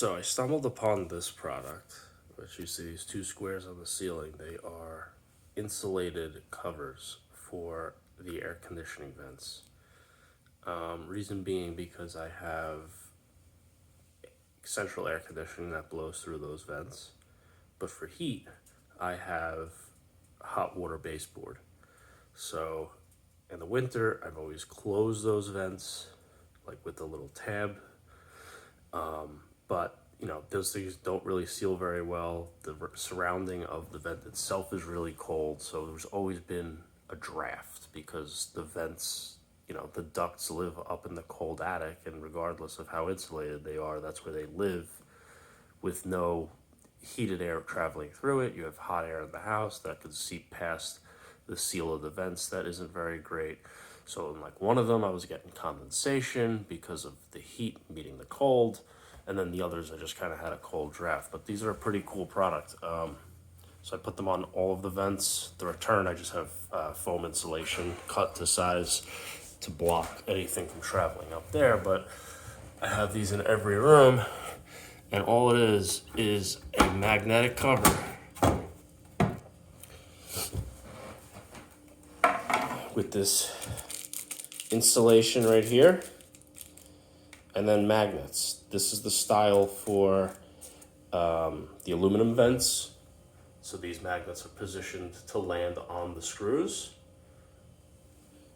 So I stumbled upon this product, which you see these two squares on the ceiling. They are insulated covers for the air conditioning vents. Reason being because I have central air conditioning that blows through those vents. But for heat, I have a hot water baseboard. So in the winter, I've always closed those vents, like with a little tab. But those things don't really seal very well. The surrounding of the vent itself is really cold, so there's always been a draft because the vents, the ducts live up in the cold attic, and regardless of how insulated they are, that's where they live with no heated air traveling through it. You have hot air in the house that could seep past the seal of the vents. That isn't very great. So in like one of them, I was getting condensation because of the heat meeting the cold. And then the others, I just kind of had a cold draft. But these are a pretty cool product. So I put them on all of the vents. The return, I just have foam insulation cut to size to block anything from traveling up there. But I have these in every room. And all it is a magnetic cover with this insulation right here, and then magnets. This is the style for the aluminum vents. So these magnets are positioned to land on the screws.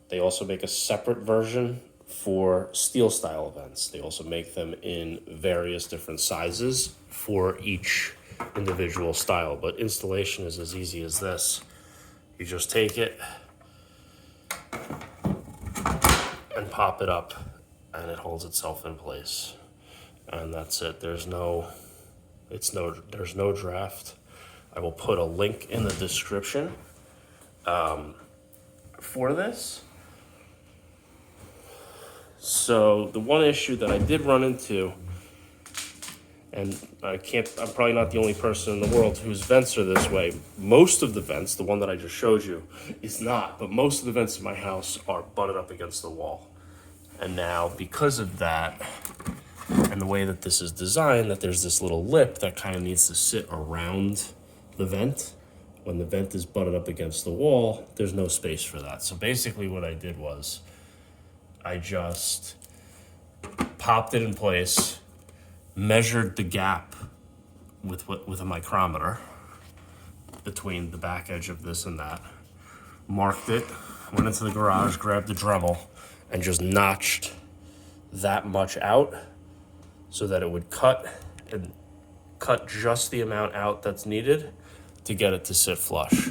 They also make a separate version for steel style vents. They also make them in various different sizes for each individual style. But installation is as easy as this. You just take it and pop it up, and it holds itself in place, and that's it. There's no draft. I will put a link in the description for this. So the one issue that I did run into, and I'm probably not the only person in the world whose vents are this way. Most of the vents, the one that I just showed you, is not, but most of the vents in my house are butted up against the wall. And now, because of that, and the way that this is designed, that there's this little lip that kind of needs to sit around the vent. When the vent is butted up against the wall, there's no space for that. So basically what I did was, I just popped it in place, measured the gap with a micrometer between the back edge of this and that, marked it, went into the garage, grabbed the Dremel, and just notched that much out so that it would cut just the amount out that's needed to get it to sit flush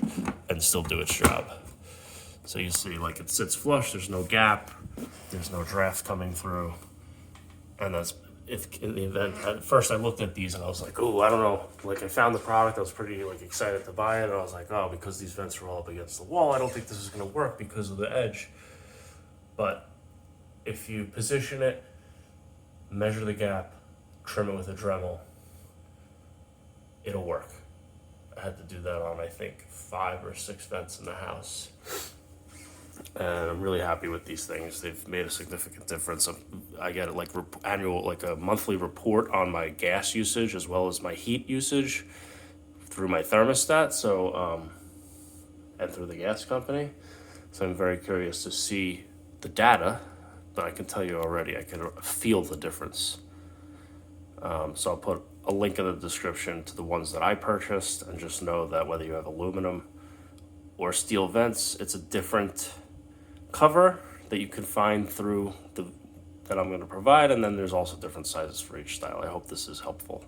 and still do its job. So you see, like, it sits flush, there's no gap, there's no draft coming through. And that's, if in the event, at first I looked at these and I was like, oh, I don't know. Like, I found the product, I was pretty excited to buy it, and I was like, oh, because these vents are all up against the wall, I don't think this is gonna work because of the edge. But if you position it, measure the gap, trim it with a Dremel, it'll work. I had to do that on, I think, 5 or 6 vents in the house. And I'm really happy with these things. They've made a significant difference. I get like a monthly report on my gas usage as well as my heat usage through my thermostat. So, and through the gas company. So I'm very curious to see the data, but I can tell you already, I can feel the difference. So I'll put a link in the description to the ones that I purchased, and just know that whether you have aluminum or steel vents, it's a different cover that you can find through that I'm going to provide, and then there's also different sizes for each style. I hope this is helpful.